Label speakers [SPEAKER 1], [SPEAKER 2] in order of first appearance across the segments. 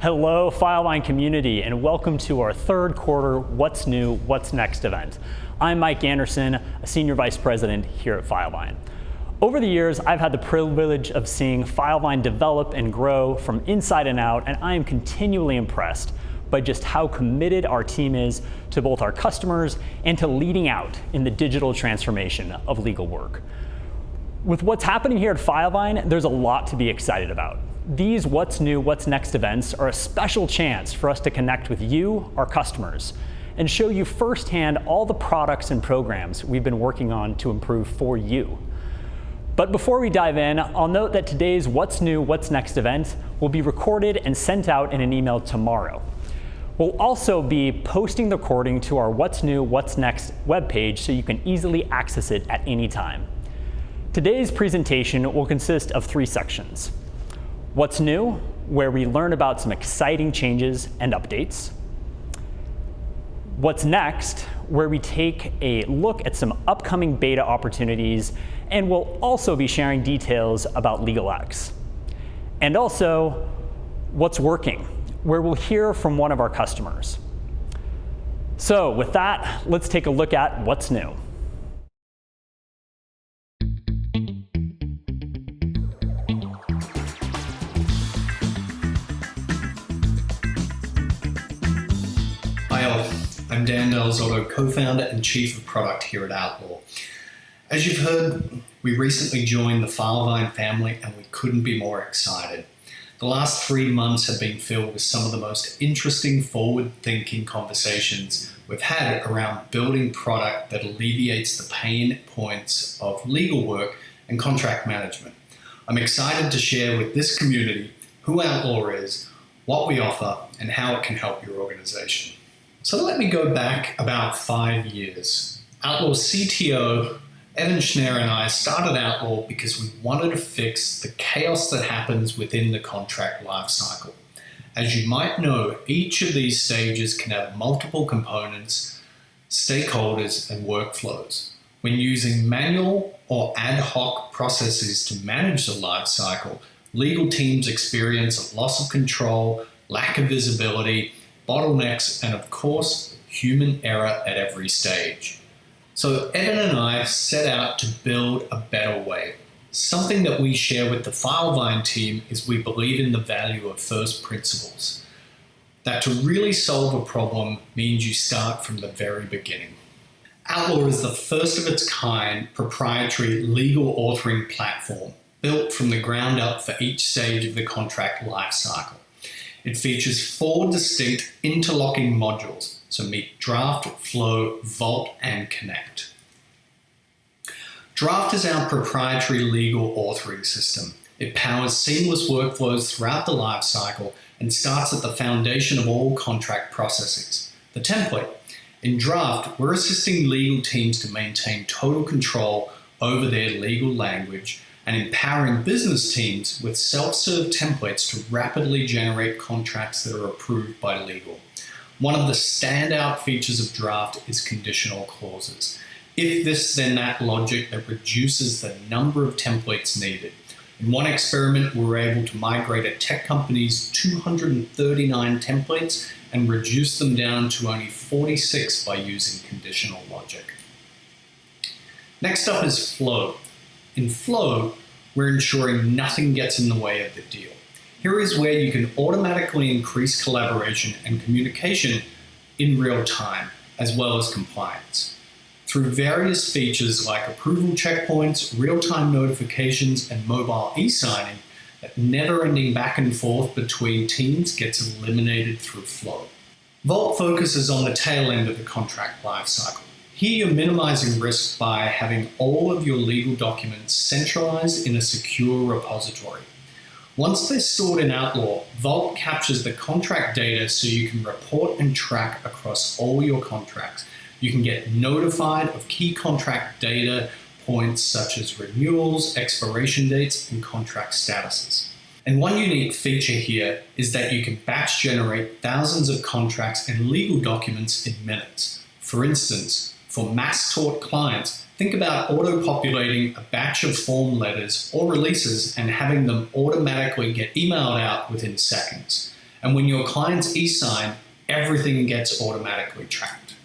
[SPEAKER 1] Hello, Filevine community, and welcome to our third quarter What's New, What's Next event. I'm Mike Anderson, a Senior Vice President here at Filevine. Over the years, I've had the privilege of seeing Filevine develop and grow from inside and out, and I am continually impressed by just how committed our team is to both our customers and to leading out in the digital transformation of legal work. With what's happening here at Filevine, there's a lot to be excited about. These What's New, What's Next events are a special chance for us to connect with you, our customers, and show you firsthand all the products and programs we've been working on to improve for you. But before we dive in, I'll note that today's What's New, What's Next event will be recorded and sent out in an email tomorrow. We'll also be posting the recording to our What's New, What's Next webpage so you can easily access it at any time. Today's presentation will consist of three sections. What's New, where we learn about some exciting changes and updates. What's Next, where we take a look at some upcoming beta opportunities, and we'll also be sharing details about LegalX. And also, What's Working, where we'll hear from one of our customers. So with that, let's take a look at what's new.
[SPEAKER 2] Hi all, I'm Dan Delzotto, co-founder and chief of product here at Outlaw. As you've heard, we recently joined the Filevine family and we couldn't be more excited. The last 3 months have been filled with some of the most interesting forward-thinking conversations we've had around building product that alleviates the pain points of legal work and contract management. I'm excited to share with this community who Outlaw is, what we offer, and how it can help your organization. So let me go back about 5 years. Outlaw's CTO, Evan Schneer, and I started Outlaw because we wanted to fix the chaos that happens within the contract lifecycle. As you might know, each of these stages can have multiple components, stakeholders, and workflows. When using manual or ad hoc processes to manage the lifecycle, legal teams experience a loss of control, lack of visibility, bottlenecks, and of course, human error at every stage. So Evan and I set out to build a better way. Something that we share with the Filevine team is we believe in the value of first principles. That to really solve a problem means you start from the very beginning. Outlaw is the first of its kind proprietary legal authoring platform built from the ground up for each stage of the contract lifecycle. It features 4 distinct interlocking modules, so meet Draft, Flow, Vault, and Connect. Draft is our proprietary legal authoring system. It powers seamless workflows throughout the lifecycle and starts at the foundation of all contract processes, the template. In Draft, we're assisting legal teams to maintain total control over their legal language and empowering business teams with self-serve templates to rapidly generate contracts that are approved by legal. One of the standout features of Draft is conditional clauses. If this, then that logic that reduces the number of templates needed. In one experiment, we were able to migrate a tech company's 239 templates and reduce them down to only 46 by using conditional logic. Next up is Flow. In Flow, we're ensuring nothing gets in the way of the deal. Here is where you can automatically increase collaboration and communication in real time, as well as compliance. Through various features like approval checkpoints, real-time notifications, and mobile e-signing, that never-ending back and forth between teams gets eliminated through Flow. Vault focuses on the tail end of the contract lifecycle. Here you're minimizing risk by having all of your legal documents centralized in a secure repository. Once they're stored in Outlaw, Vault captures the contract data so you can report and track across all your contracts. You can get notified of key contract data points such as renewals, expiration dates, and contract statuses. And one unique feature here is that you can batch generate thousands of contracts and legal documents in minutes. For instance, for mass tort clients, think about auto-populating a batch of form letters or releases and having them automatically get emailed out within seconds. And when your clients e-sign, everything gets automatically tracked.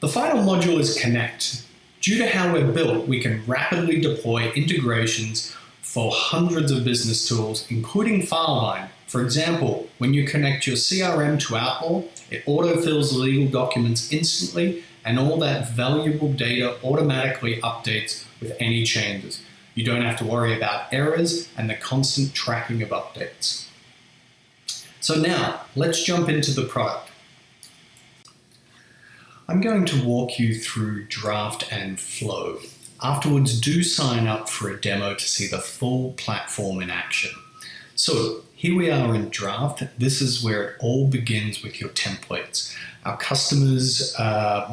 [SPEAKER 2] The final module is Connect. Due to how we're built, we can rapidly deploy integrations for hundreds of business tools, including Filevine. For example, when you connect your CRM to Outlaw, it autofills legal documents instantly, and all that valuable data automatically updates with any changes. You don't have to worry about errors and the constant tracking of updates. So now, let's jump into the product. I'm going to walk you through Draft and Flow. Afterwards, do sign up for a demo to see the full platform in action. So here we are in Draft. This is where it all begins with your templates. Our customers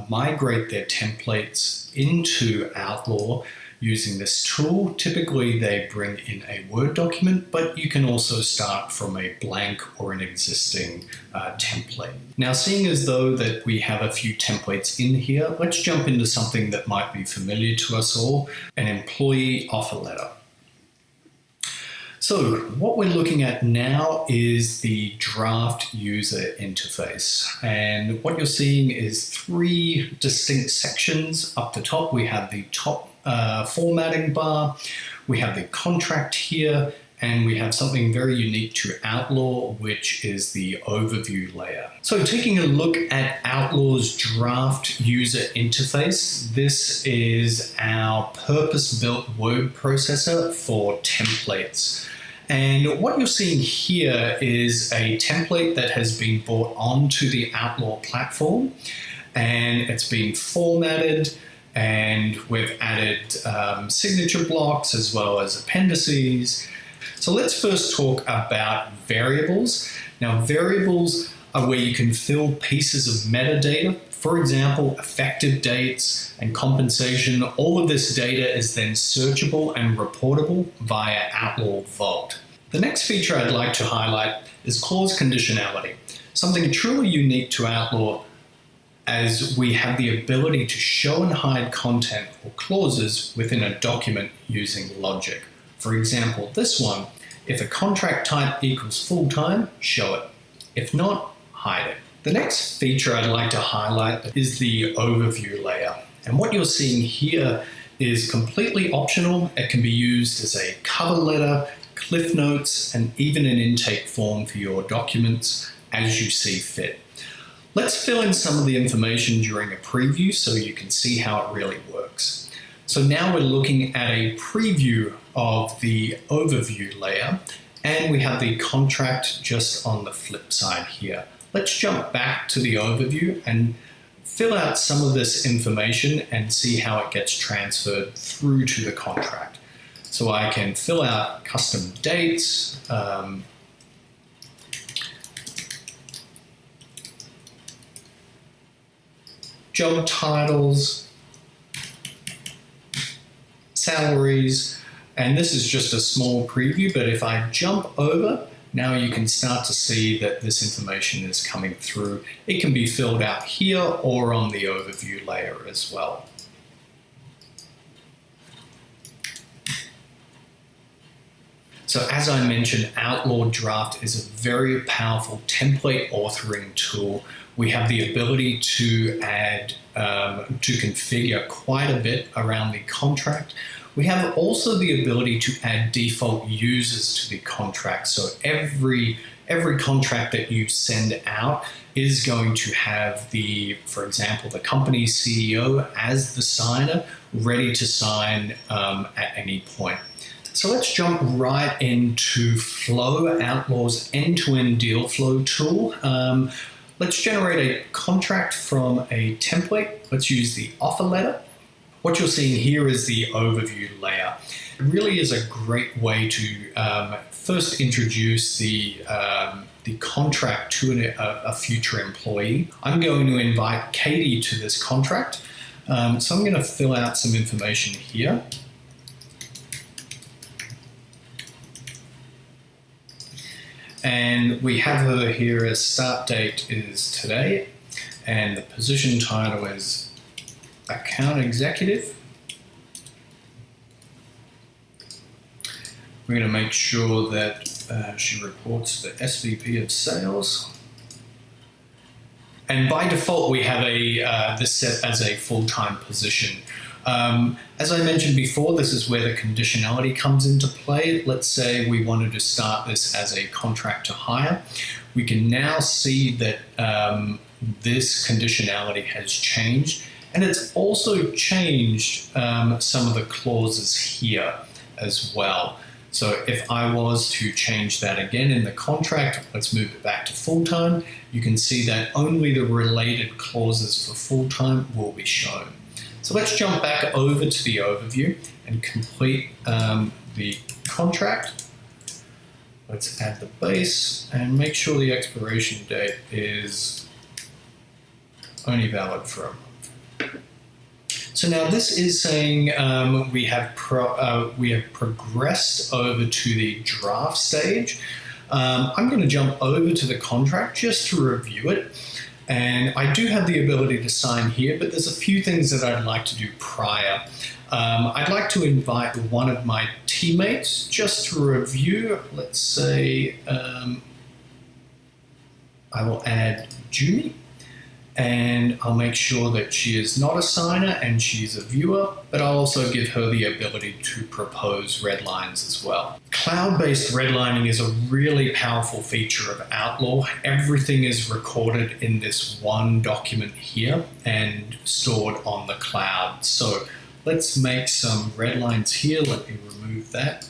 [SPEAKER 2] migrate their templates into Outlaw using this tool. Typically, they bring in a Word document, but you can also start from a blank or an existing template. Now, seeing as though that we have a few templates in here, let's jump into something that might be familiar to us all, an employee offer letter. So what we're looking at now is the Draft user interface. And what you're seeing is three distinct sections. Up the top, we have the top formatting bar, we have the contract here, and we have something very unique to Outlaw, which is the overview layer. So taking a look at Outlaw's Draft user interface, this is our purpose-built word processor for templates. And what you're seeing here is a template that has been brought onto the Outlaw platform, and it's been formatted, and we've added signature blocks as well as appendices. So let's first talk about variables. Now, variables are where you can fill pieces of metadata. For example, effective dates and compensation. All of this data is then searchable and reportable via Outlaw Vault. The next feature I'd like to highlight is clause conditionality, something truly unique to Outlaw, as we have the ability to show and hide content or clauses within a document using logic. For example, this one, if a contract type equals full-time, show it. If not, hide it. The next feature I'd like to highlight is the overview layer. And what you're seeing here is completely optional. It can be used as a cover letter, cliff notes, and even an intake form for your documents as you see fit. Let's fill in some of the information during a preview so you can see how it really works. So now we're looking at a preview of the overview layer, and we have the contract just on the flip side here. Let's jump back to the overview and fill out some of this information and see how it gets transferred through to the contract. So I can fill out custom dates, job titles, salaries, and this is just a small preview, but if I jump over, now you can start to see that this information is coming through. It can be filled out here or on the overview layer as well. So as I mentioned, Outlaw Draft is a very powerful template authoring tool. We have the ability to add, to configure quite a bit around the contract. We have also the ability to add default users to the contract. So every contract that you send out is going to have for example, the company CEO as the signer, ready to sign at any point. So let's jump right into Flow, Outlaw's end-to-end deal flow tool. Let's generate a contract from a template. Let's use the offer letter. What you're seeing here is the overview layer. It really is a great way to first introduce the contract to a future employee. I'm going to invite Katie to this contract. So I'm going to fill out some information here. And we have her here as start date is today, and the position title is account executive. We're going to make sure that She reports to the SVP of Sales. And by default, we have this set as a full-time position. As I mentioned before, this is where the conditionality comes into play. Let's say we wanted to start this as a contract to hire. We can now see that this conditionality has changed, and it's also changed some of the clauses here as well. So if I was to change that again in the contract, let's move it back to full-time, you can see that only the related clauses for full-time will be shown. So let's jump back over to the overview and complete the contract. Let's add the base and make sure the expiration date is only valid for a month. So now this is saying we have progressed over to the draft stage. I'm going to jump over to the contract just to review it. And I do have the ability to sign here, but there's a few things that I'd like to do prior. I'd like to invite one of my teammates just to review. Let's say I will add Jumi, and I'll make sure that she is not a signer and she's a viewer, but I'll also give her the ability to propose red lines as well. Cloud-based redlining is a really powerful feature of Outlaw. Everything is recorded in this one document here and stored on the cloud. So let's make some red lines here. Let me remove that.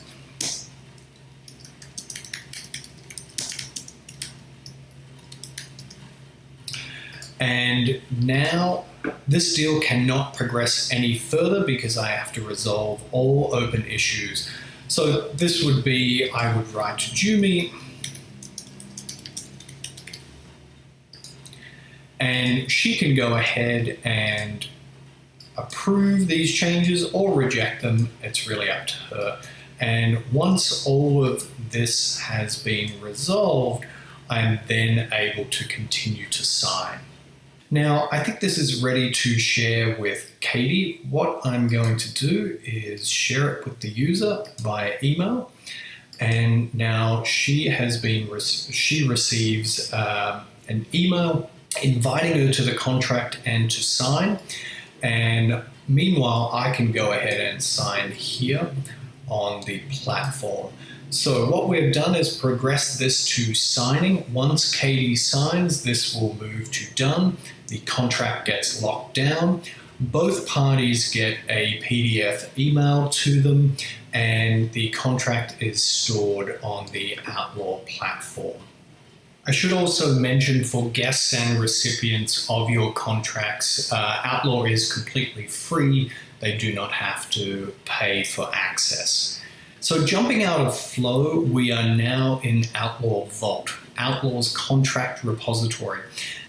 [SPEAKER 2] And now this deal cannot progress any further because I have to resolve all open issues. So this would be, I would write to Jumi, and she can go ahead and approve these changes or reject them. It's really up to her. And once all of this has been resolved, I'm then able to continue to sign. Now, I think this is ready to share with Katie. What I'm going to do is share it with the user via email. And now she receives an email inviting her to the contract and to sign. And meanwhile, I can go ahead and sign here on the platform. So what we've done is progress this to signing. Once Katie signs, this will move to done. The contract gets locked down. Both parties get a PDF email to them, and the contract is stored on the Outlaw platform. I should also mention for guests and recipients of your contracts, Outlaw is completely free. They do not have to pay for access. So jumping out of Flow, we are now in Outlaw Vault, Outlaw's contract repository.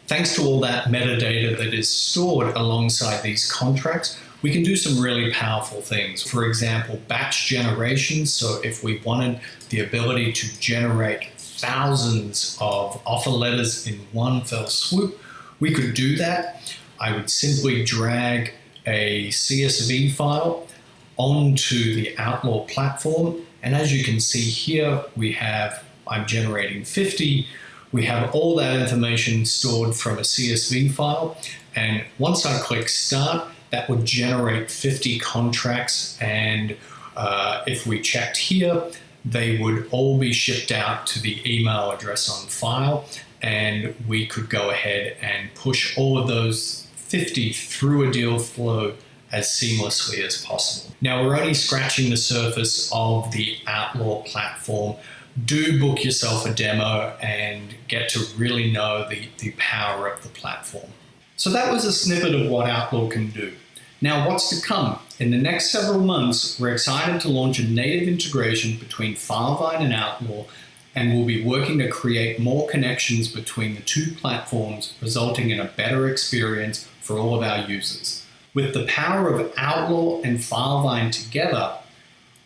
[SPEAKER 2] Thanks to all that metadata that is stored alongside these contracts, we can do some really powerful things. For example, batch generation. So if we wanted the ability to generate thousands of offer letters in one fell swoop, we could do that. I would simply drag a CSV file onto the Outlaw platform. And as you can see here, I'm generating 50. We have all that information stored from a CSV file. And once I click start, that would generate 50 contracts. And if we checked here, they would all be shipped out to the email address on file. And we could go ahead and push all of those 50 through a deal flow as seamlessly as possible. Now, we're only scratching the surface of the Outlaw platform. Do book yourself a demo and get to really know the power of the platform. So that was a snippet of what Outlaw can do. Now, what's to come? In the next several months, we're excited to launch a native integration between Filevine and Outlaw, and we'll be working to create more connections between the two platforms, resulting in a better experience for all of our users. With the power of Outlaw and Filevine together,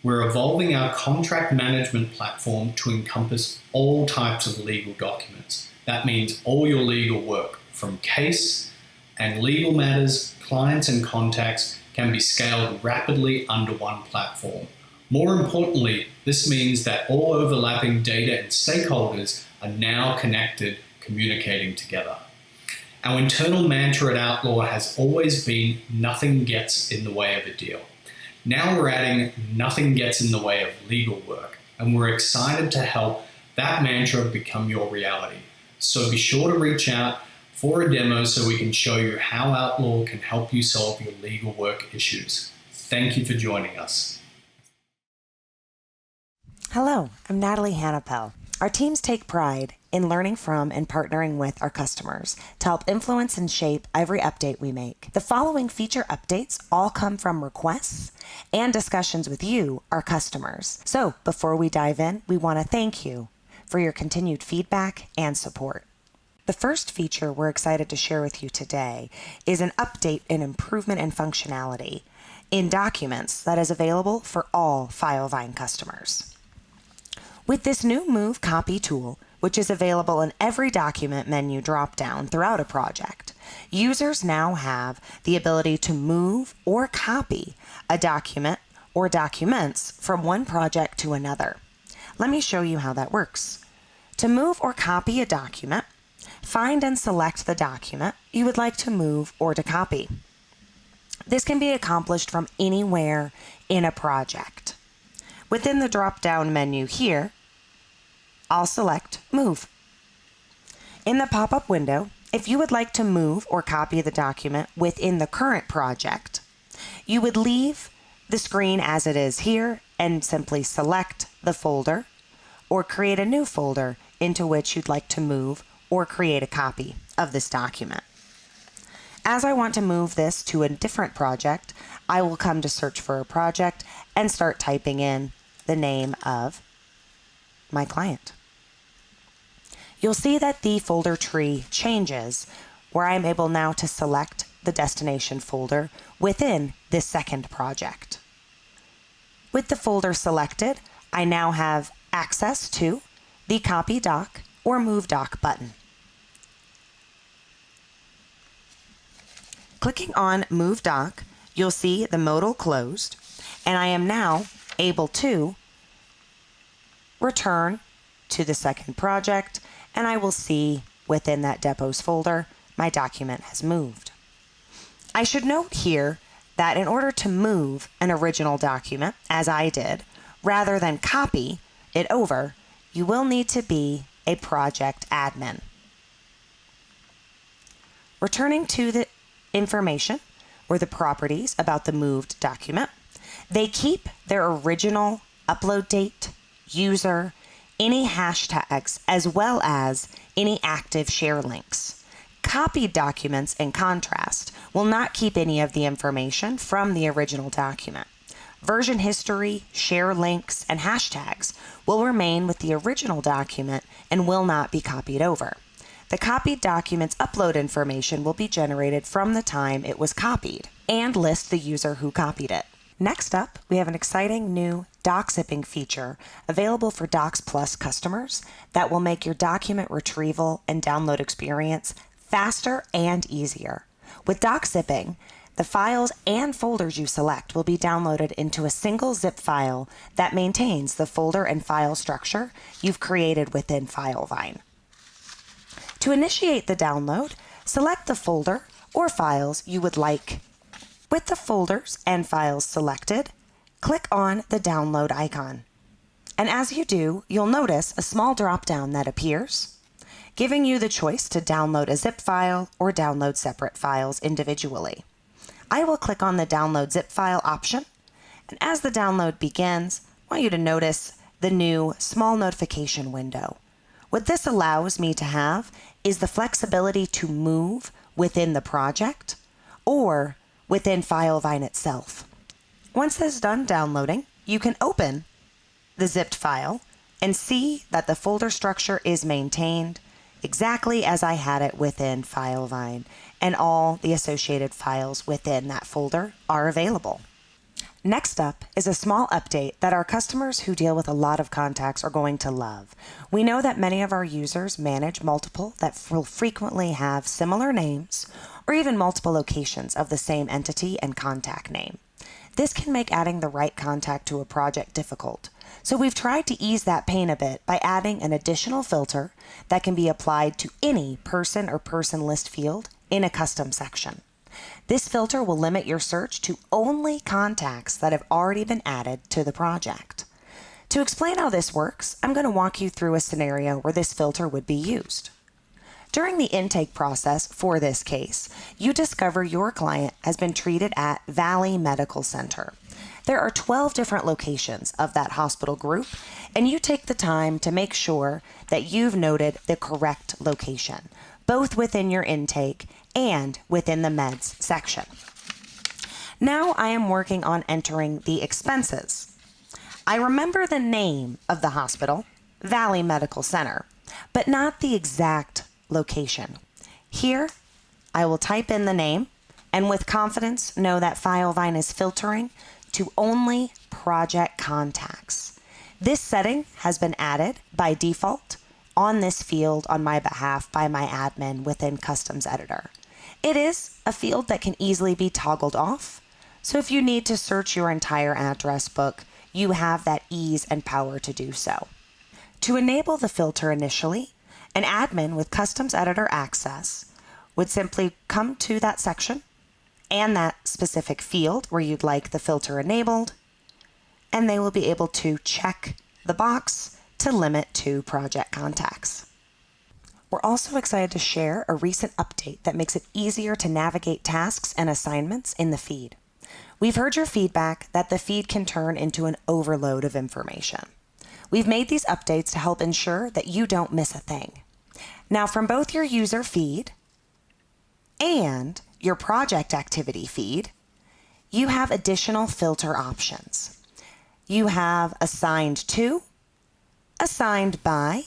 [SPEAKER 2] we're evolving our contract management platform to encompass all types of legal documents. That means all your legal work, from case and legal matters, clients and contacts, can be scaled rapidly under one platform. More importantly, this means that all overlapping data and stakeholders are now connected, communicating together. Our internal mantra at Outlaw has always been nothing gets in the way of a deal. Now we're adding nothing gets in the way of legal work, and we're excited to help that mantra become your reality. So be sure to reach out for a demo so we can show you how Outlaw can help you solve your legal work issues. Thank you for joining us.
[SPEAKER 3] Hello, I'm Natalie Hannapel. Our teams take pride in learning from and partnering with our customers to help influence and shape every update we make. The following feature updates all come from requests and discussions with you, our customers. So before we dive in, we want to thank you for your continued feedback and support. The first feature we're excited to share with you today is an update and improvement in functionality in documents that is available for all Filevine customers. With this new Move Copy tool, which is available in every document menu dropdown throughout a project, users now have the ability to move or copy a document or documents from one project to another. Let me show you how that works. To move or copy a document, find and select the document you would like to move or to copy. This can be accomplished from anywhere in a project. Within the drop-down menu here, I'll select Move. In the pop-up window, if you would like to move or copy the document within the current project, you would leave the screen as it is here and simply select the folder or create a new folder into which you'd like to move or create a copy of this document. As I want to move this to a different project, I will come to search for a project and start typing in the name of my client. You'll see that the folder tree changes where I'm able now to select the destination folder within this second project. With the folder selected, I now have access to the Copy Doc or Move Doc button. Clicking on Move Doc, you'll see the modal closed, and I am now able to return to the second project, and I will see within that depots folder, my document has moved. I should note here that in order to move an original document, as I did, rather than copy it over, you will need to be a project admin. Returning to the information or the properties about the moved document, they keep their original upload date, user, any hashtags, as well as any active share links. Copied documents, in contrast, will not keep any of the information from the original document. Version history, share links, and hashtags will remain with the original document and will not be copied over. The copied document's upload information will be generated from the time it was copied and list the user who copied it. Next up, we have an exciting new doc zipping feature available for Docs Plus customers that will make your document retrieval and download experience faster and easier. With doc zipping, the files and folders you select will be downloaded into a single zip file that maintains the folder and file structure you've created within Filevine. To initiate the download, select the folder or files you would like. With the folders and files selected, click on the download icon. And as you do, you'll notice a small drop-down that appears, giving you the choice to download a zip file or download separate files individually. I will click on the download zip file option, and as the download begins, I want you to notice the new small notification window. What this allows me to have is the flexibility to move within the project or within Filevine itself. Once this is done downloading, you can open the zipped file and see that the folder structure is maintained exactly as I had it within Filevine, and all the associated files within that folder are available. Next up is a small update that our customers who deal with a lot of contacts are going to love. We know that many of our users manage multiple that will frequently have similar names or even multiple locations of the same entity and contact name. This can make adding the right contact to a project difficult. So we've tried to ease that pain a bit by adding an additional filter that can be applied to any person or person list field in a custom section. This filter will limit your search to only contacts that have already been added to the project. To explain how this works, I'm going to walk you through a scenario where this filter would be used. During the intake process for this case, you discover your client has been treated at Valley Medical Center. There are 12 different locations of that hospital group, and you take the time to make sure that you've noted the correct location, both within your intake and within the meds section. Now I am working on entering the expenses. I remember the name of the hospital, Valley Medical Center, but not the exact location. Here, I will type in the name and with confidence know that Filevine is filtering to only project contacts. This setting has been added by default on this field on my behalf by my admin within Customs Editor. It is a field that can easily be toggled off, so if you need to search your entire address book, you have that ease and power to do so. To enable the filter initially, an admin with Customs Editor access would simply come to that section and that specific field where you'd like the filter enabled, and they will be able to check the box to limit to project contacts. We're also excited to share a recent update that makes it easier to navigate tasks and assignments in the feed. We've heard your feedback that the feed can turn into an overload of information. We've made these updates to help ensure that you don't miss a thing. Now, from both your user feed and your project activity feed, you have additional filter options. You have assigned to, assigned by,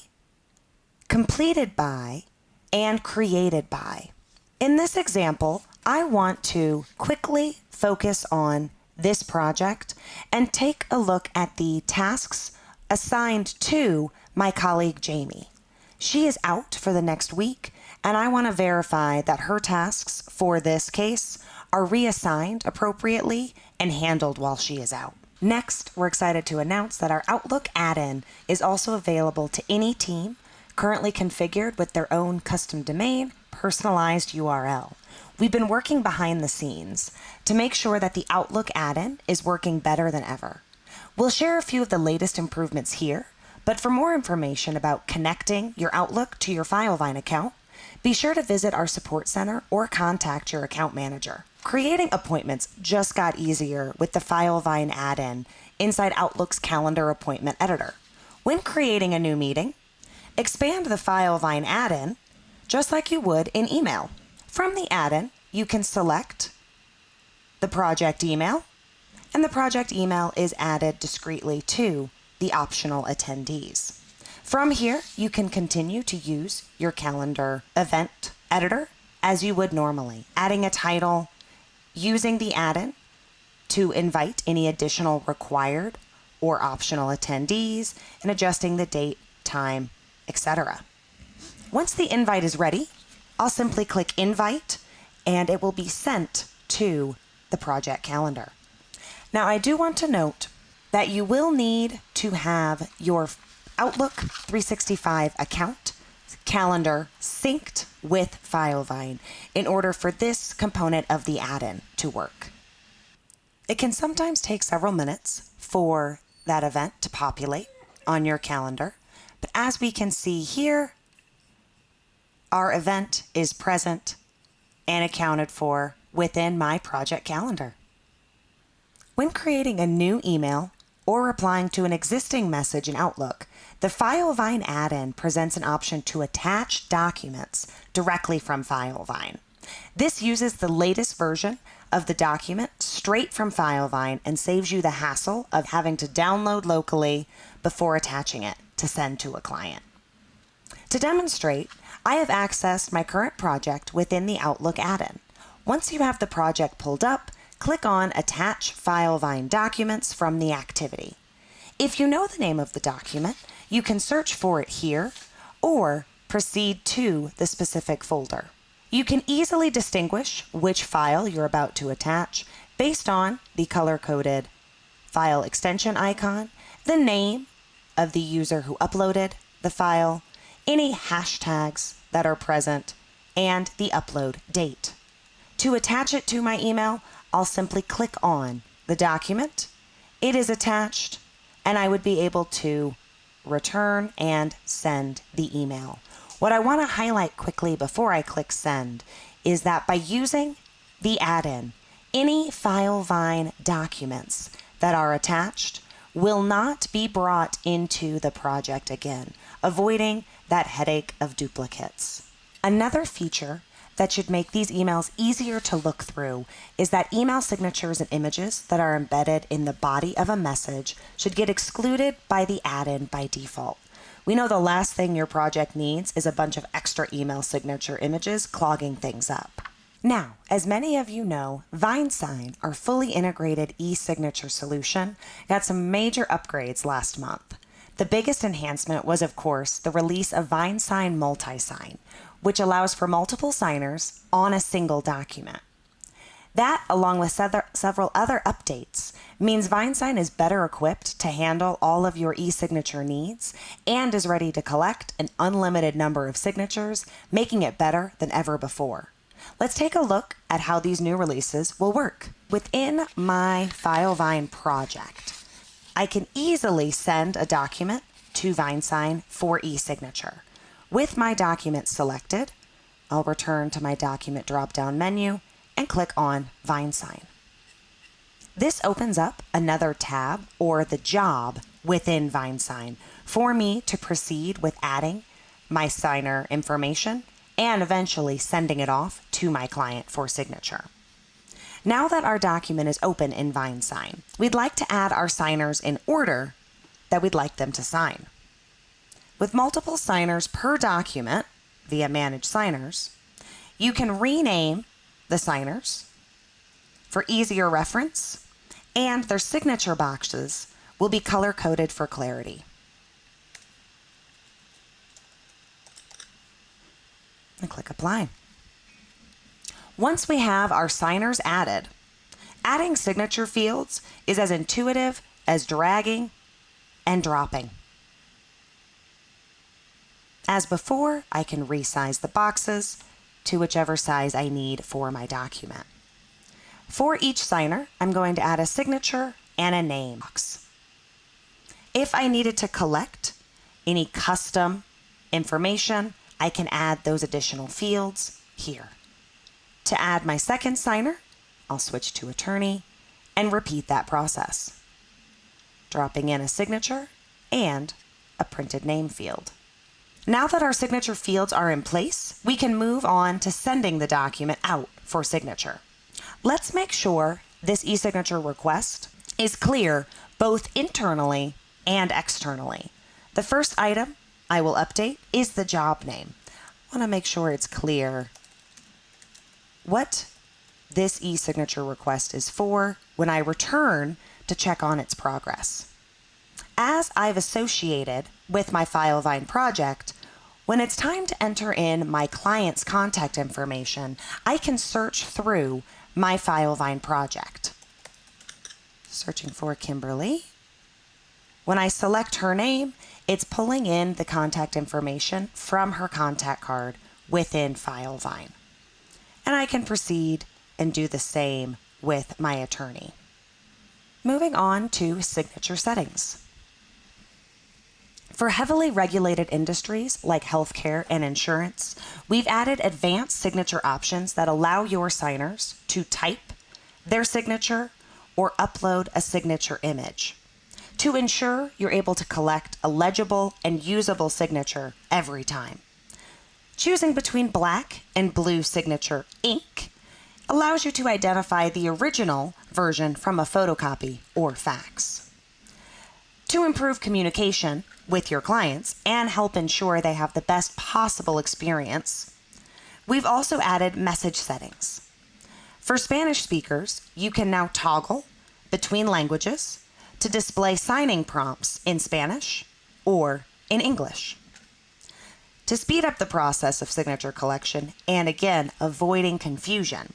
[SPEAKER 3] completed by, and created by. In this example, I want to quickly focus on this project and take a look at the tasks assigned to my colleague Jamie. She is out for the next week, and I want to verify that her tasks for this case are reassigned appropriately and handled while she is out. Next, we're excited to announce that our Outlook add-in is also available to any team currently configured with their own custom domain, personalized URL. We've been working behind the scenes to make sure that the Outlook add-in is working better than ever. We'll share a few of the latest improvements here, but for more information about connecting your Outlook to your Filevine account, be sure to visit our support center or contact your account manager. Creating appointments just got easier with the Filevine add-in inside Outlook's calendar appointment editor. When creating a new meeting, expand the Filevine add-in just like you would in email. From the add-in, you can select the project email, and the project email is added discreetly to the optional attendees. From here, you can continue to use your calendar event editor as you would normally, adding a title, using the add-in to invite any additional required or optional attendees, and adjusting the date, time, etc. Once the invite is ready, I'll simply click invite and it will be sent to the project calendar. Now, I do want to note that you will need to have your Outlook 365 account calendar synced with Filevine in order for this component of the add-in to work. It can sometimes take several minutes for that event to populate on your calendar, but as we can see here, our event is present and accounted for within my project calendar. When creating a new email or replying to an existing message in Outlook, the Filevine add-in presents an option to attach documents directly from Filevine. This uses the latest version of the document straight from Filevine and saves you the hassle of having to download locally before attaching it to send to a client. To demonstrate, I have accessed my current project within the Outlook add-in. Once you have the project pulled up, click on Attach Filevine Documents from the activity. If you know the name of the document, you can search for it here or proceed to the specific folder. You can easily distinguish which file you're about to attach based on the color-coded file extension icon, the name of the user who uploaded the file, any hashtags that are present, and the upload date. To attach it to my email, I'll simply click on the document. It is attached, and I would be able to return and send the email. What I want to highlight quickly before I click send is that by using the add-in, any Filevine documents that are attached will not be brought into the project again, avoiding that headache of duplicates. Another feature that should make these emails easier to look through is that email signatures and images that are embedded in the body of a message should get excluded by the add-in by default. We know the last thing your project needs is a bunch of extra email signature images clogging things up. Now, as many of you know, VineSign, our fully integrated e-signature solution, got some major upgrades last month. The biggest enhancement was, of course, the release of VineSign Multi-Sign, which allows for multiple signers on a single document. That, along with several other updates, means VineSign is better equipped to handle all of your e-signature needs and is ready to collect an unlimited number of signatures, making it better than ever before. Let's take a look at how these new releases will work. Within my Filevine project, I can easily send a document to VineSign for e-signature. With my document selected, I'll return to my document drop-down menu and click on VineSign. This opens up another tab or the job within VineSign for me to proceed with adding my signer information and eventually sending it off to my client for signature. Now that our document is open in VineSign, we'd like to add our signers in order that we'd like them to sign. With multiple signers per document via Manage Signers, you can rename the signers for easier reference, and their signature boxes will be color-coded for clarity. And click Apply. Once we have our signers added, adding signature fields is as intuitive as dragging and dropping. As before, I can resize the boxes to whichever size I need for my document. For each signer, I'm going to add a signature and a name box. If I needed to collect any custom information, I can add those additional fields here. To add my second signer, I'll switch to attorney and repeat that process, dropping in a signature and a printed name field. Now that our signature fields are in place, we can move on to sending the document out for signature. Let's make sure this e-signature request is clear both internally and externally. The first item I will update is the job name. I want to make sure it's clear what this e-signature request is for when I return to check on its progress. As I've associated with my Filevine project, when it's time to enter in my client's contact information, I can search through my Filevine project. Searching for Kimberly. When I select her name, it's pulling in the contact information from her contact card within Filevine. And I can proceed and do the same with my attorney. Moving on to signature settings. For heavily regulated industries like healthcare and insurance, we've added advanced signature options that allow your signers to type their signature or upload a signature image to ensure you're able to collect a legible and usable signature every time. Choosing between black and blue signature ink allows you to identify the original version from a photocopy or fax. To improve communication with your clients and help ensure they have the best possible experience, we've also added message settings. For Spanish speakers, you can now toggle between languages to display signing prompts in Spanish or in English. To speed up the process of signature collection and again avoiding confusion,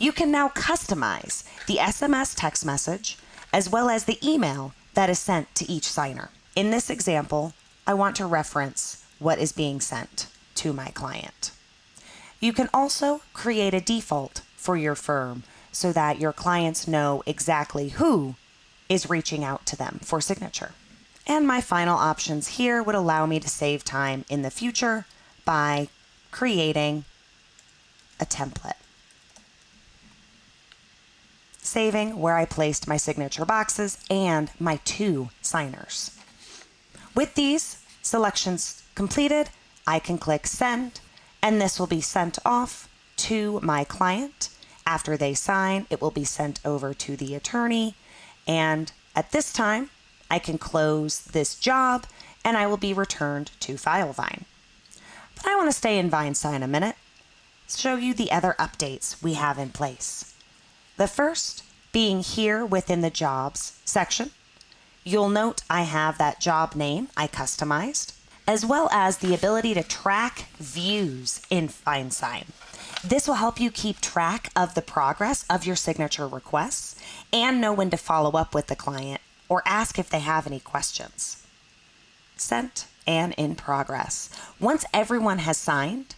[SPEAKER 3] You can now customize the SMS text message as well as the email that is sent to each signer. In this example, I want to reference what is being sent to my client. You can also create a default for your firm so that your clients know exactly who is reaching out to them for signature. And my final options here would allow me to save time in the future by creating a template. Saving where I placed my signature boxes and my 2 signers. With these selections completed, I can click send, and this will be sent off to my client. After they sign, it will be sent over to the attorney, and at this time, I can close this job and I will be returned to Filevine. But I want to stay in VineSign a minute, show you the other updates we have in place. The first being here within the jobs section. You'll note I have that job name I customized, as well as the ability to track views in VineSign. This will help you keep track of the progress of your signature requests and know when to follow up with the client or ask if they have any questions. Sent and in progress. Once everyone has signed,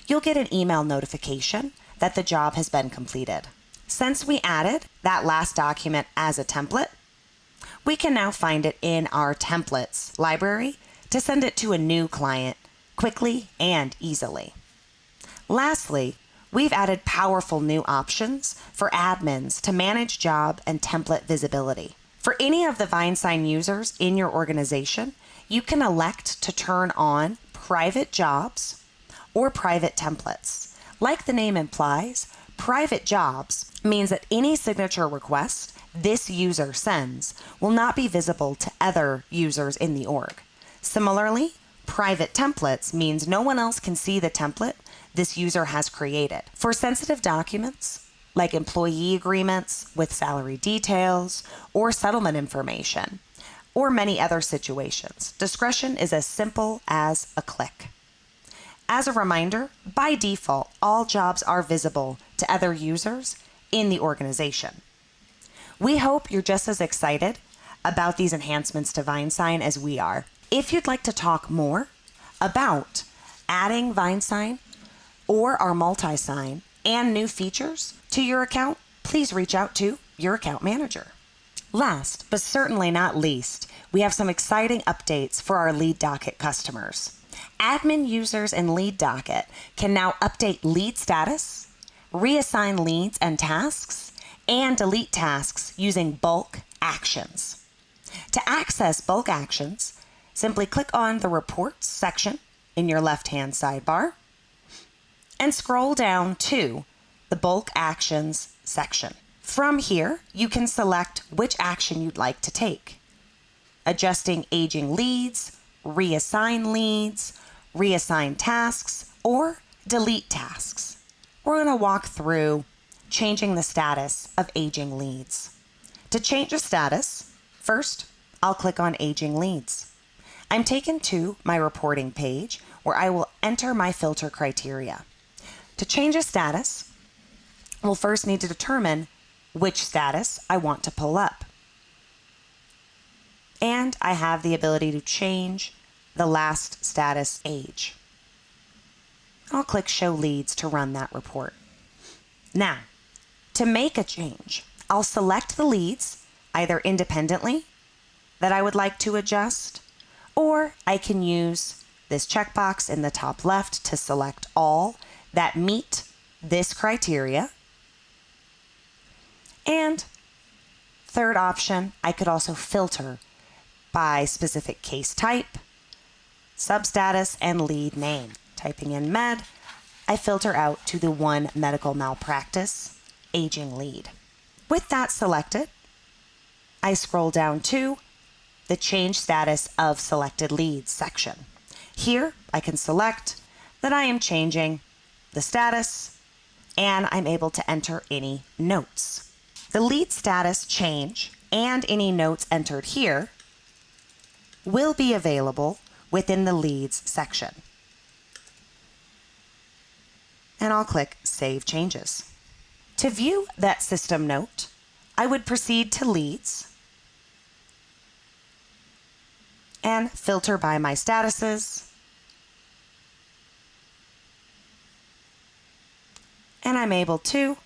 [SPEAKER 3] you'll get an email notification that the job has been completed. Since we added that last document as a template, we can now find it in our templates library to send it to a new client quickly and easily. Lastly, we've added powerful new options for admins to manage job and template visibility. For any of the VineSign users in your organization, you can elect to turn on private jobs or private templates. Like the name implies, private jobs means that any signature request this user sends will not be visible to other users in the org. Similarly, private templates means no one else can see the template this user has created. For sensitive documents, like employee agreements with salary details or settlement information, or many other situations, discretion is as simple as a click. As a reminder, by default, all jobs are visible to other users in the organization. We hope you're just as excited about these enhancements to VineSign as we are. If you'd like to talk more about adding VineSign or our multi-sign and new features to your account, please reach out to your account manager. Last, but certainly not least, we have some exciting updates for our Lead Docket customers. Admin users in Lead Docket can now update lead status, reassign leads and tasks, and delete tasks using bulk actions. To access bulk actions, simply click on the Reports section in your left-hand sidebar and scroll down to the Bulk Actions section. From here, you can select which action you'd like to take. Adjusting aging leads, reassign tasks, or delete tasks. We're going to walk through changing the status of aging leads. To change a status, first, I'll click on Aging Leads. I'm taken to my reporting page where I will enter my filter criteria. To change a status, we'll first need to determine which status I want to pull up. And I have the ability to change the last status age. I'll click Show Leads to run that report. Now, to make a change, I'll select the leads either independently that I would like to adjust, or I can use this checkbox in the top left to select all that meet this criteria. And third option, I could also filter by specific case type, substatus, and lead name. Typing in med, I filter out to the one medical malpractice aging lead. With that selected, I scroll down to the Change Status of Selected Leads section. Here, I can select that I am changing the status, and I'm able to enter any notes. The lead status change and any notes entered here will be available within the Leads section. And I'll click Save Changes. To view that system note, I would proceed to Leads and filter by my statuses. And I'm able to,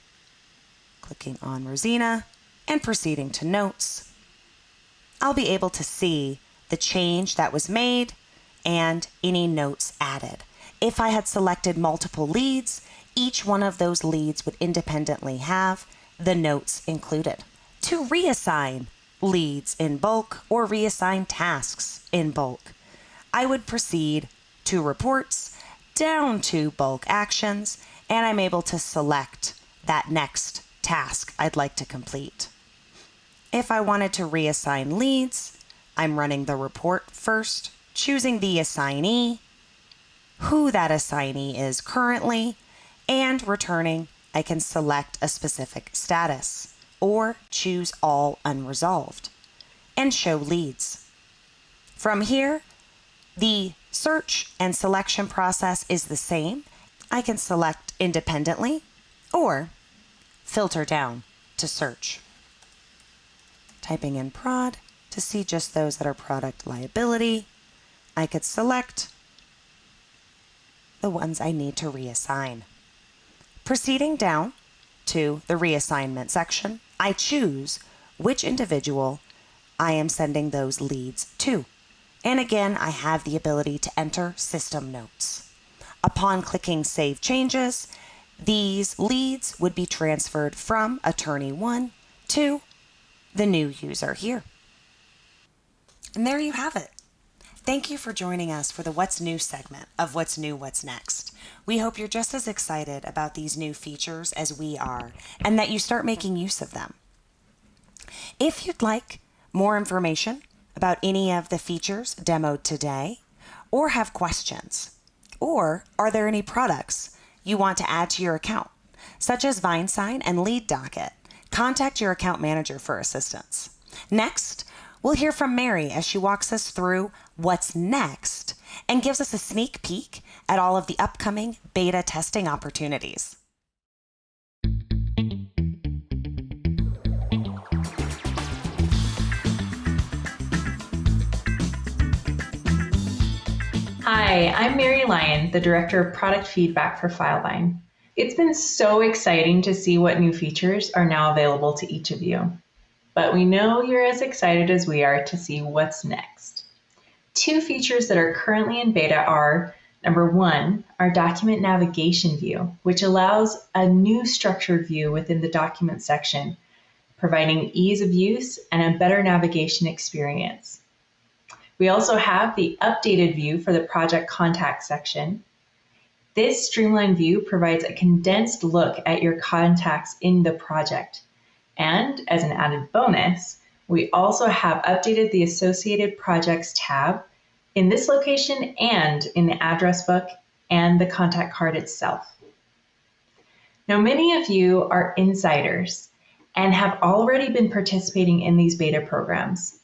[SPEAKER 3] clicking on Rosina and proceeding to Notes, I'll be able to see the change that was made and any notes added. If I had selected multiple leads, each one of those leads would independently have the notes included. To reassign leads in bulk or reassign tasks in bulk, I would proceed to Reports, down to Bulk Actions, and I'm able to select that next task I'd like to complete. If I wanted to reassign leads, I'm running the report first, choosing the assignee, who that assignee is currently, and returning, I can select a specific status or choose all unresolved and show leads. From here, the search and selection process is the same. I can select independently or filter down to search. Typing in prod to see just those that are product liability. I could select the ones I need to reassign. Proceeding down to the reassignment section, I choose which individual I am sending those leads to. And again, I have the ability to enter system notes. Upon clicking Save Changes, these leads would be transferred from Attorney 1 to the new user here. And there you have it. Thank you for joining us for the What's New segment of What's New, What's Next. We hope you're just as excited about these new features as we are, and that you start making use of them. If you'd like more information about any of the features demoed today, or have questions, or are there any products you want to add to your account, such as VineSign and Lead Docket, contact your account manager for assistance. Next, we'll hear from Mary as she walks us through what's next and gives us a sneak peek at all of the upcoming beta testing opportunities.
[SPEAKER 4] Hi, I'm Mary Lyon, the Director of Product Feedback for Filevine. It's been so exciting to see what new features are now available to each of you. But we know you're as excited as we are to see what's next. 2 features that are currently in beta are, number 1, our document navigation view, which allows a new structured view within the document section, providing ease of use and a better navigation experience. We also have the updated view for the project contact section. This streamlined view provides a condensed look at your contacts in the project. And as an added bonus, we also have updated the Associated Projects tab in this location and in the address book and the contact card itself. Now, many of you are insiders and have already been participating in these beta programs.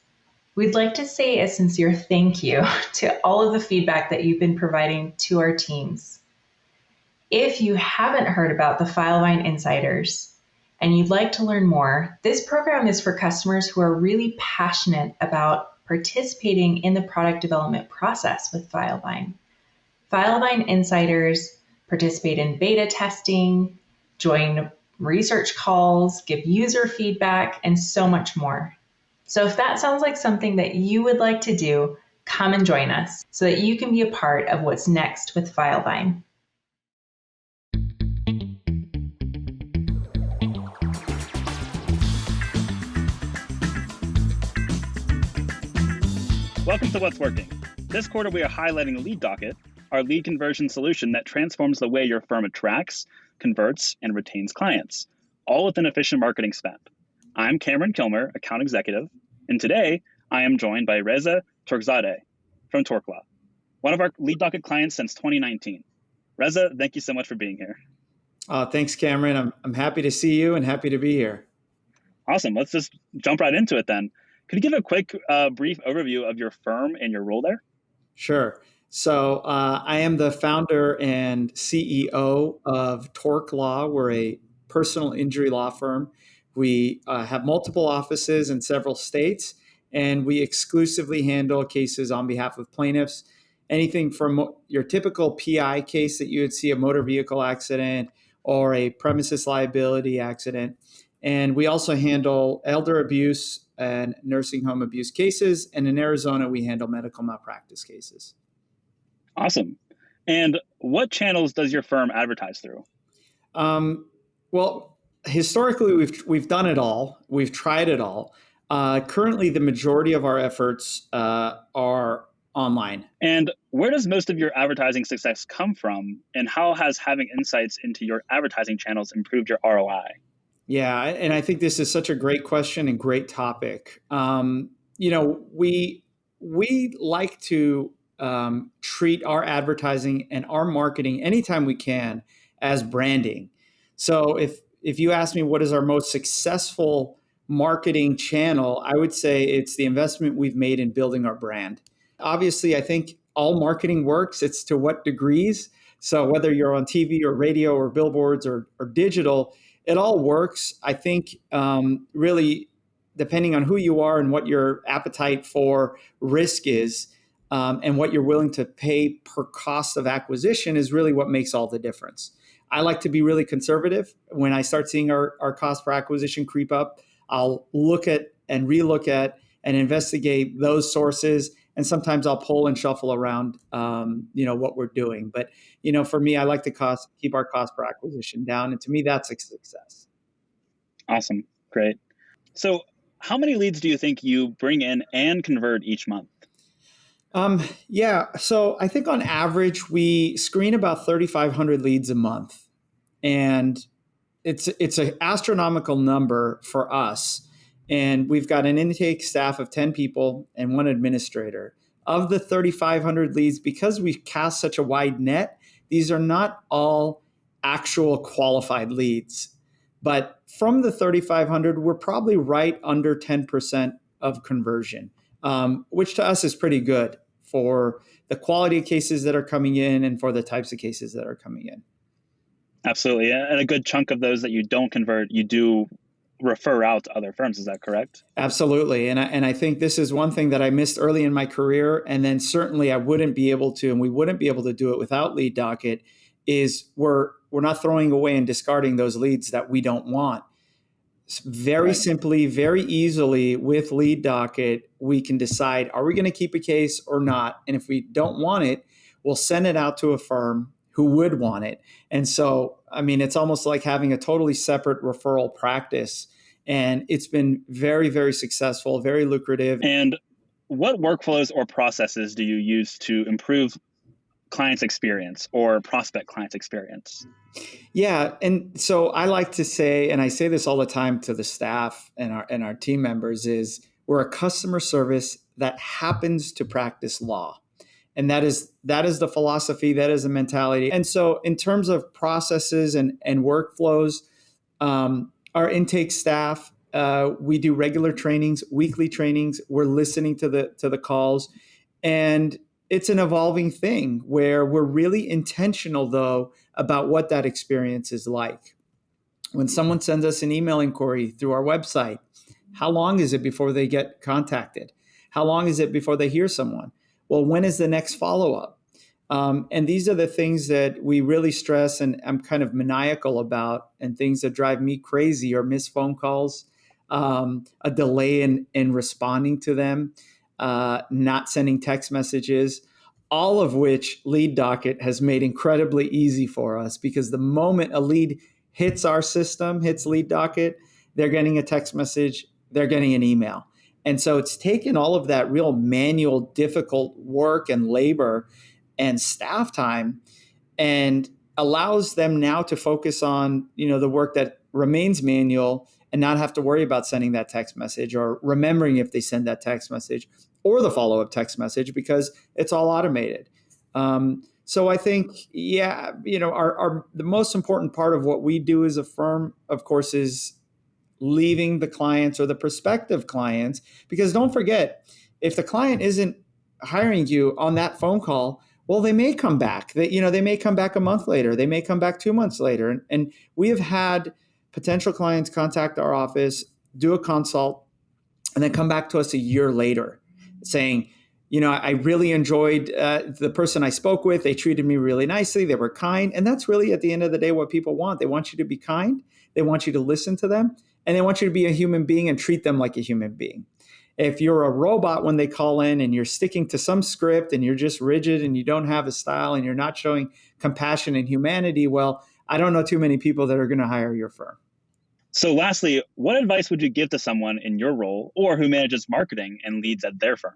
[SPEAKER 4] We'd like to say a sincere thank you to all of the feedback that you've been providing to our teams. If you haven't heard about the Filevine Insiders and you'd like to learn more, this program is for customers who are really passionate about participating in the product development process with Filevine. Filevine Insiders participate in beta testing, join research calls, give user feedback, and so much more. So if that sounds like something that you would like to do, come and join us so that you can be a part of what's next with Filevine.
[SPEAKER 5] Welcome to What's Working. This quarter, we are highlighting Lead Docket, our lead conversion solution that transforms the way your firm attracts, converts, and retains clients, all with an efficient marketing spend. I'm Cameron Kilmer, account executive, and today I am joined by Reza Turkzadeh from Outlaw, one of our Lead Docket clients since 2019. Reza, thank you so much for being here.
[SPEAKER 6] Thanks, Cameron. I'm happy to see you and happy to be here.
[SPEAKER 5] Awesome. Let's just jump right into it then. Could you give a quick, brief overview of your firm and your role there?
[SPEAKER 6] Sure. So I am the founder and CEO of Outlaw. We're a personal injury law firm. We have multiple offices in several states, and we exclusively handle cases on behalf of plaintiffs. Anything from your typical PI case that you would see, a motor vehicle accident or a premises liability accident. And we also handle elder abuse and nursing home abuse cases. And in Arizona, we handle medical malpractice cases.
[SPEAKER 5] Awesome. And what channels does your firm advertise through?
[SPEAKER 6] Well, historically, we've done it all. We've tried it all. Currently, the majority of our efforts are online.
[SPEAKER 5] And where does most of your advertising success come from? And how has having insights into your advertising channels improved your ROI?
[SPEAKER 6] Yeah, and I think this is such a great question and great topic. We like to treat our advertising and our marketing anytime we can as branding. So if you ask me what is our most successful marketing channel, I would say it's the investment we've made in building our brand. Obviously, I think all marketing works. It's to what degrees. So whether you're on TV or radio or billboards or digital, it all works. I think really depending on who you are and what your appetite for risk is and what you're willing to pay per cost of acquisition is really what makes all the difference. I like to be really conservative. When I start seeing our cost per acquisition creep up, I'll look at and relook at and investigate those sources. And sometimes I'll pull and shuffle around, what we're doing. But, for me, I like to keep our cost per acquisition down. And to me, that's a success.
[SPEAKER 5] Awesome. Great. So how many leads do you think you bring in and convert each month?
[SPEAKER 6] So I think on average, we screen about 3,500 leads a month. And it's an astronomical number for us. And we've got an intake staff of 10 people and one administrator. Of the 3,500 leads, because we cast such a wide net, these are not all actual qualified leads. But from the 3,500, we're probably right under 10% of conversion, which to us is pretty good for the quality of cases that are coming in and for the types of cases that are coming in.
[SPEAKER 5] Absolutely. And a good chunk of those that you don't convert, you do refer out to other firms. Is that correct?
[SPEAKER 6] Absolutely. And I think this is one thing that I missed early in my career. And then certainly I wouldn't be able to, and we wouldn't be able to do it without Lead Docket, is we're not throwing away and discarding those leads that we don't want. Very simply, very easily with Lead Docket, we can decide, are we going to keep a case or not? And if we don't want it, we'll send it out to a firm who would want it. And so, it's almost like having a totally separate referral practice. And it's been very, very successful, very lucrative.
[SPEAKER 5] And what workflows or processes do you use to improve clients' experience or prospect clients' experience?
[SPEAKER 6] Yeah. And so I like to say, and I say this all the time to the staff and our team members, is we're a customer service that happens to practice law. And that is the philosophy, that is the mentality. And so in terms of processes and workflows, our intake staff, we do regular trainings, weekly trainings. We're listening to the calls. And it's an evolving thing where we're really intentional, though, about what that experience is like. When someone sends us an email inquiry through our website, how long is it before they get contacted? How long is it before they hear someone? Well, when is the next follow-up? And these are the things that we really stress and I'm kind of maniacal about, and things that drive me crazy are missed phone calls, a delay in responding to them, not sending text messages, all of which Lead Docket has made incredibly easy for us, because the moment a lead hits our system, hits Lead Docket, they're getting a text message, they're getting an email. And so it's taken all of that real manual, difficult work and labor and staff time and allows them now to focus on, the work that remains manual and not have to worry about sending that text message or remembering if they send that text message or the follow-up text message, because it's all automated. So I think, the most important part of what we do as a firm, of course, is leaving the clients or the prospective clients, because don't forget, if the client isn't hiring you on that phone call, well, they may come back. They may come back a month later. They may come back 2 months later. And we have had potential clients contact our office, do a consult, and then come back to us a year later saying, I really enjoyed the person I spoke with. They treated me really nicely. They were kind. And that's really, at the end of the day, what people want. They want you to be kind. They want you to listen to them. And they want you to be a human being and treat them like a human being. If you're a robot when they call in and you're sticking to some script and you're just rigid and you don't have a style and you're not showing compassion and humanity, well, I don't know too many people that are going to hire your firm.
[SPEAKER 5] So lastly, what advice would you give to someone in your role or who manages marketing and leads at their firm?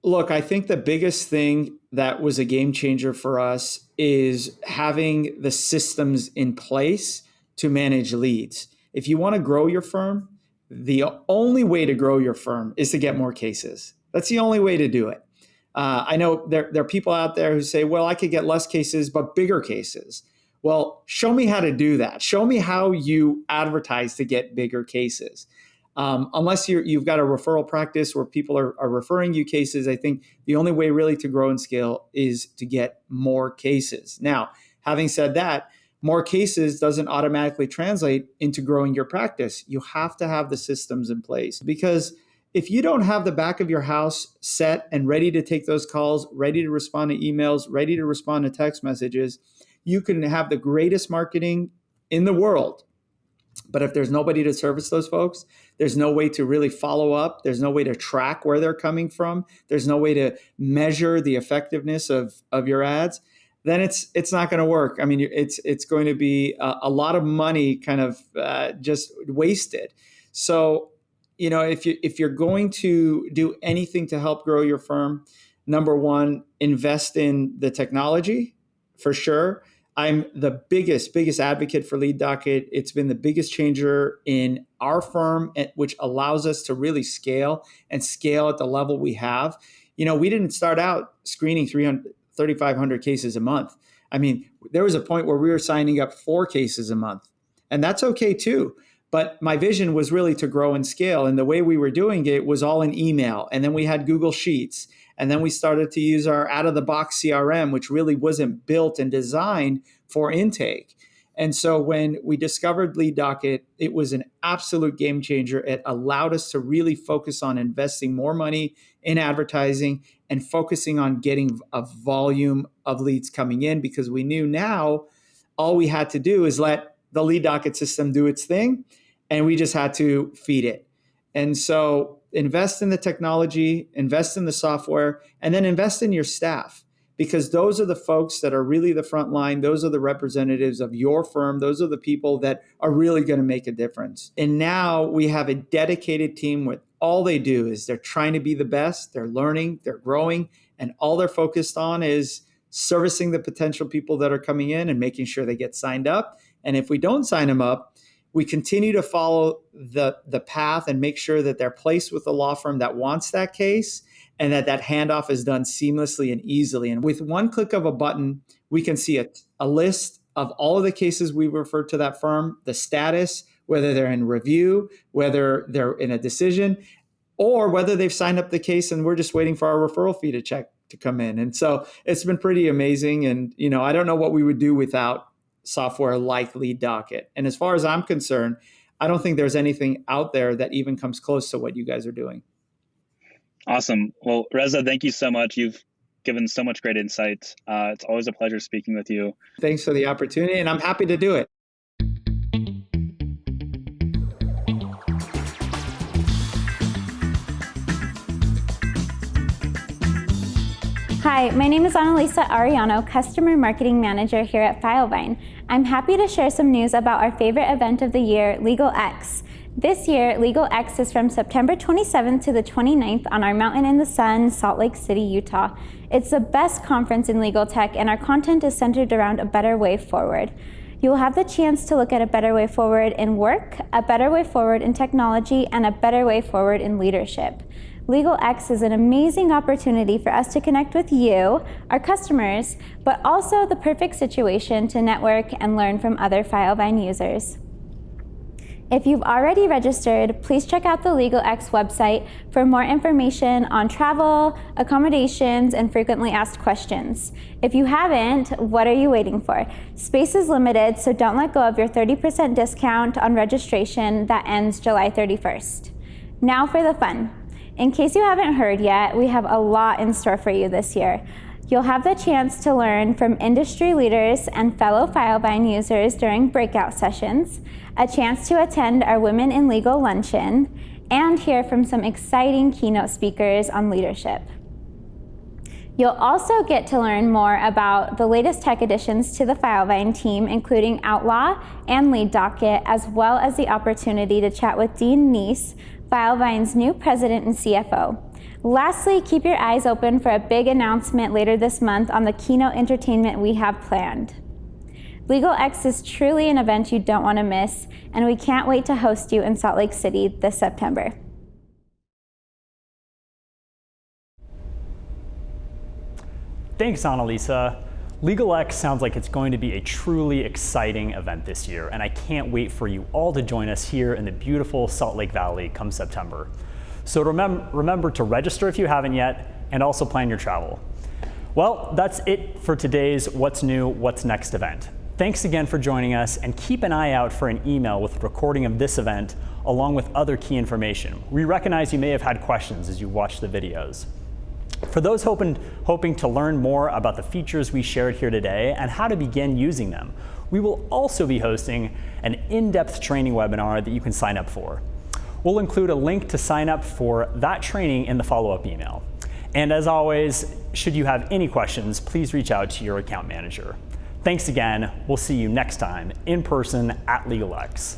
[SPEAKER 6] Look, I think the biggest thing that was a game changer for us is having the systems in place to manage leads. If you want to grow your firm, the only way to grow your firm is to get more cases. That's the only way to do it. I know there are people out there who say, well, I could get less cases, but bigger cases. Well, show me how to do that. Show me how you advertise to get bigger cases. Unless you've got a referral practice where people are referring you cases, I think the only way really to grow and scale is to get more cases. Now, having said that, more cases doesn't automatically translate into growing your practice. You have to have the systems in place, because if you don't have the back of your house set and ready to take those calls, ready to respond to emails, ready to respond to text messages, you can have the greatest marketing in the world. But if there's nobody to service those folks, there's no way to really follow up. There's no way to track where they're coming from. There's no way to measure the effectiveness of your ads. Then it's not going to work. I mean, it's going to be a lot of money kind of just wasted. So, if you're going to do anything to help grow your firm, number one, invest in the technology for sure. I'm the biggest advocate for Lead Docket. It's been the biggest changer in our firm, which allows us to really scale at the level we have. We didn't start out screening 3,500 cases a month. I mean, there was a point where we were signing up 4 cases a month, and that's okay too. But my vision was really to grow and scale. And the way we were doing it was all in email. And then we had Google Sheets. And then we started to use our out-of-the-box CRM, which really wasn't built and designed for intake. And so when we discovered Lead Docket, it was an absolute game changer. It allowed us to really focus on investing more money in advertising and focusing on getting a volume of leads coming in, because we knew now all we had to do is let the Lead Docket system do its thing, and we just had to feed it. And so invest in the technology, invest in the software, and then invest in your staff, because those are the folks that are really the front line. Those are the representatives of your firm. Those are the people that are really going to make a difference. And now we have a dedicated team with all they do is they're trying to be the best. They're learning, they're growing, and all they're focused on is servicing the potential people that are coming in and making sure they get signed up. And if we don't sign them up, we continue to follow the path and make sure that they're placed with a law firm that wants that case, and that handoff is done seamlessly and easily. And with one click of a button, we can see a list of all of the cases we referred to that firm, the status, whether they're in review, whether they're in a decision, or whether they've signed up the case and we're just waiting for our referral fee to come in. And so it's been pretty amazing. And, I don't know what we would do without software like Lead Docket. And as far as I'm concerned, I don't think there's anything out there that even comes close to what you guys are doing.
[SPEAKER 5] Awesome. Well, Reza, thank you so much. You've given so much great insight. It's always a pleasure speaking with you.
[SPEAKER 6] Thanks for the opportunity, and I'm happy to do it.
[SPEAKER 7] Hi, my name is Annalisa Ariano, Customer Marketing Manager here at Filevine. I'm happy to share some news about our favorite event of the year, LegalX. This year, LegalX is from September 27th to the 29th on our Mountain in the Sun, Salt Lake City, Utah. It's the best conference in legal tech, and our content is centered around a better way forward. You will have the chance to look at a better way forward in work, a better way forward in technology, and a better way forward in leadership. LegalX is an amazing opportunity for us to connect with you, our customers, but also the perfect situation to network and learn from other Filevine users. If you've already registered, please check out the LegalX website for more information on travel, accommodations, and frequently asked questions. If you haven't, what are you waiting for? Space is limited, so don't let go of your 30% discount on registration that ends July 31st. Now for the fun. In case you haven't heard yet, we have a lot in store for you this year. You'll have the chance to learn from industry leaders and fellow Filevine users during breakout sessions, a chance to attend our Women in Legal luncheon, and hear from some exciting keynote speakers on leadership. You'll also get to learn more about the latest tech additions to the Filevine team, including Outlaw and Lead Docket, as well as the opportunity to chat with Dean Neese, Filevine's new president and CFO. Lastly, keep your eyes open for a big announcement later this month on the keynote entertainment we have planned. LegalX is truly an event you don't want to miss, and we can't wait to host you in Salt Lake City this September.
[SPEAKER 1] Thanks, Annalisa. LegalX sounds like it's going to be a truly exciting event this year, and I can't wait for you all to join us here in the beautiful Salt Lake Valley come September. So remember to register if you haven't yet, and also plan your travel. Well, that's it for today's What's New, What's Next event. Thanks again for joining us, and keep an eye out for an email with a recording of this event along with other key information. We recognize you may have had questions as you watch the videos. For those hoping to learn more about the features we shared here today and how to begin using them, we will also be hosting an in-depth training webinar that you can sign up for. We'll include a link to sign up for that training in the follow-up email. And as always, should you have any questions, please reach out to your account manager. Thanks again. We'll see you next time in person at LegalX.